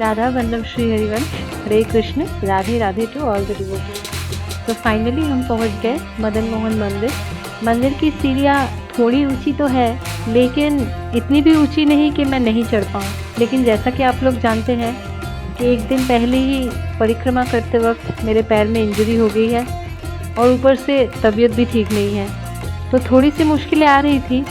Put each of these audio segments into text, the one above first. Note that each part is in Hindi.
Radha Vallabh Shri Harivansh, Hare Krishna, Radhe Radhe to all the devotees. तो फाइनली हम पहुंच गए मदन मोहन मंदिर। मंदिर की सीढ़ियाँ थोड़ी ऊंची तो है, लेकिन इतनी भी ऊंची नहीं कि मैं नहीं चढ़ पाऊँ। लेकिन जैसा कि आप लोग जानते हैं कि एक दिन पहले ही परिक्रमा करते वक्त मेरे पैर में इंजरी हो गई है और ऊपर से तबीयत भी ठीक नहीं है, तो थोड़ी सी मुश्किलें आ रही थी।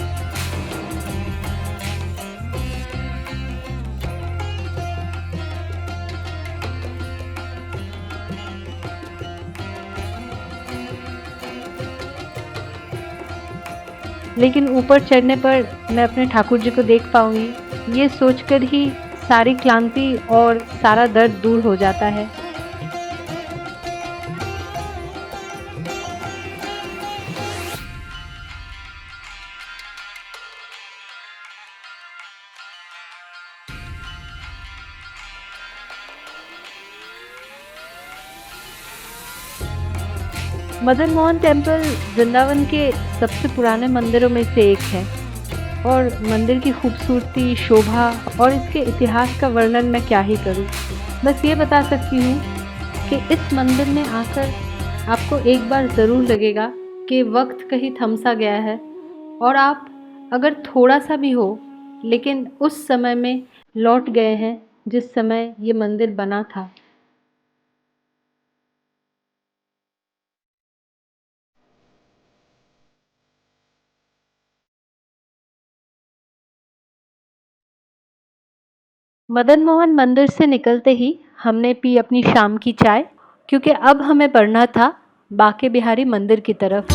लेकिन ऊपर चढ़ने पर मैं अपने ठाकुर जी को देख पाऊंगी, ये सोचकर ही सारी क्लांति और सारा दर्द दूर हो जाता है। मदन मोहन टेम्पल वृंदावन के सबसे पुराने मंदिरों में से एक है और मंदिर की खूबसूरती, शोभा और इसके इतिहास का वर्णन मैं क्या ही करूं। बस ये बता सकती हूँ कि इस मंदिर में आकर आपको एक बार ज़रूर लगेगा कि वक्त कहीं थम सा गया है और आप अगर थोड़ा सा भी हो लेकिन उस समय में लौट गए हैं जिस समय ये मंदिर बना था। मदन मोहन मंदिर से निकलते ही हमने पी अपनी शाम की चाय, क्योंकि अब हमें बढ़ना था बांके बिहारी मंदिर की तरफ।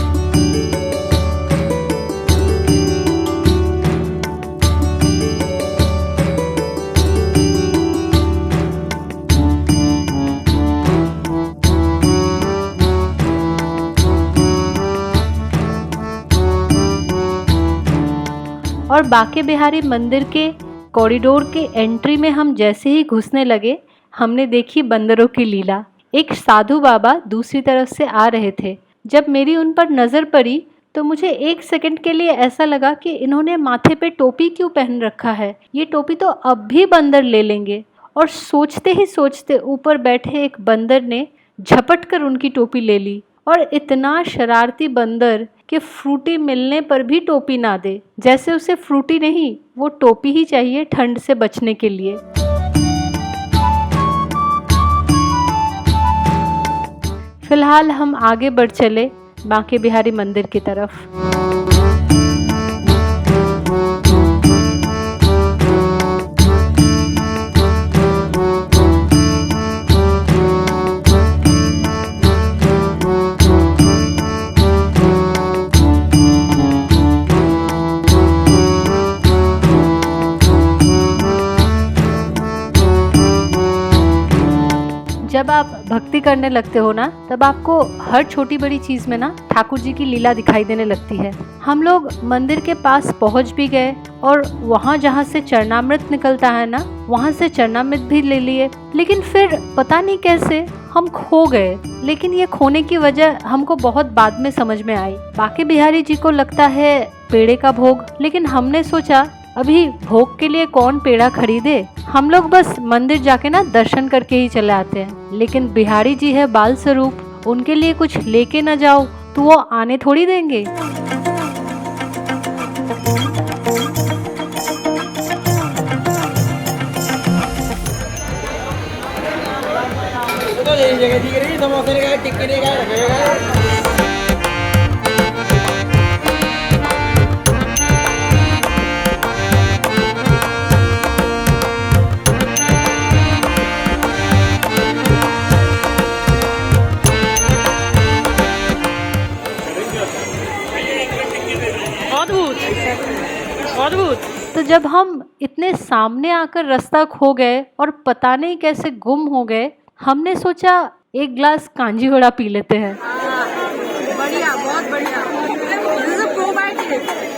और बांके बिहारी मंदिर के कॉरिडोर के एंट्री में हम जैसे ही घुसने लगे, हमने देखी बंदरों की लीला। एक साधु बाबा दूसरी तरफ से आ रहे थे। जब मेरी उन पर नज़र पड़ी तो मुझे एक सेकंड के लिए ऐसा लगा कि इन्होंने माथे पे टोपी क्यों पहन रखा है, ये टोपी तो अब भी बंदर ले लेंगे। और सोचते ही सोचते ऊपर बैठे एक बंदर ने झपट कर उनकी टोपी ले ली। और इतना शरारती बंदर कि फ्रूटी मिलने पर भी टोपी ना दे, जैसे उसे फ्रूटी नहीं वो टोपी ही चाहिए ठंड से बचने के लिए। फिलहाल हम आगे बढ़ चले बांके बिहारी मंदिर की तरफ। जब आप भक्ति करने लगते हो ना, तब आपको हर छोटी बड़ी चीज में ना ठाकुर जी की लीला दिखाई देने लगती है। हम लोग मंदिर के पास पहुंच भी गए और वहाँ जहाँ से चरणामृत निकलता है ना, वहाँ से चरणामृत भी ले लिए। लेकिन फिर पता नहीं कैसे हम खो गए। लेकिन ये खोने की वजह हमको बहुत बाद में समझ में आई। बांके बिहारी जी को लगता है पेड़े का भोग, लेकिन हमने सोचा अभी भोग के लिए कौन पेड़ा खरीदे, हम लोग बस मंदिर जाके ना दर्शन करके ही चले आते हैं। लेकिन बिहारी जी है बाल स्वरूप, उनके लिए कुछ लेके न जाओ तो वो आने थोड़ी देंगे। अद्भुत। तो जब हम इतने सामने आकर रास्ता खो गए और पता नहीं कैसे गुम हो गए, हमने सोचा एक ग्लास कांजी वड़ा पी लेते हैं। बढ़िया, बहुत बढ़िया। This is a probiotic.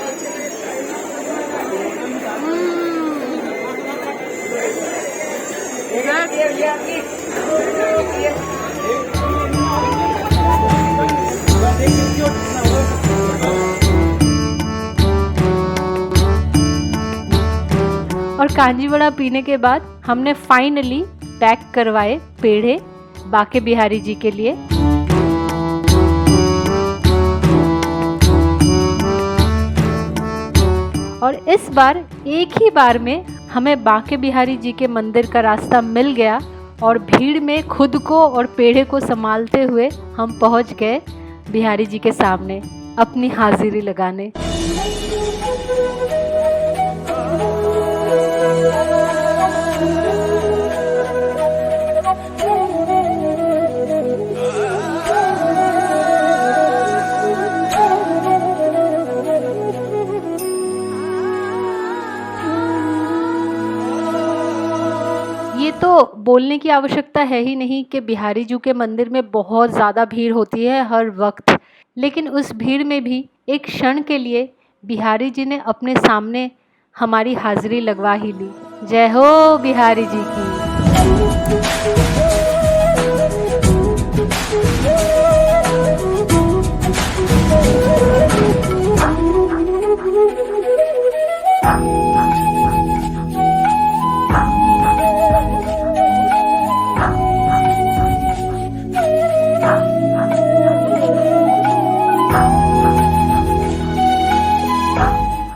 और कांजी वड़ा पीने के बाद हमने फाइनली पैक करवाए पेड़े बाके बिहारी जी के लिए। और इस बार एक ही बार में हमें बाके बिहारी जी के मंदिर का रास्ता मिल गया और भीड़ में खुद को और पेड़े को संभालते हुए हम पहुंच गए बिहारी जी के सामने अपनी हाजिरी लगाने। ये तो बोलने की आवश्यकता है ही नहीं कि बिहारी जी के मंदिर में बहुत ज़्यादा भीड़ होती है हर वक्त, लेकिन उस भीड़ में भी एक क्षण के लिए बिहारी जी ने अपने सामने हमारी हाजिरी लगवा ही ली। जय हो बिहारी जी की।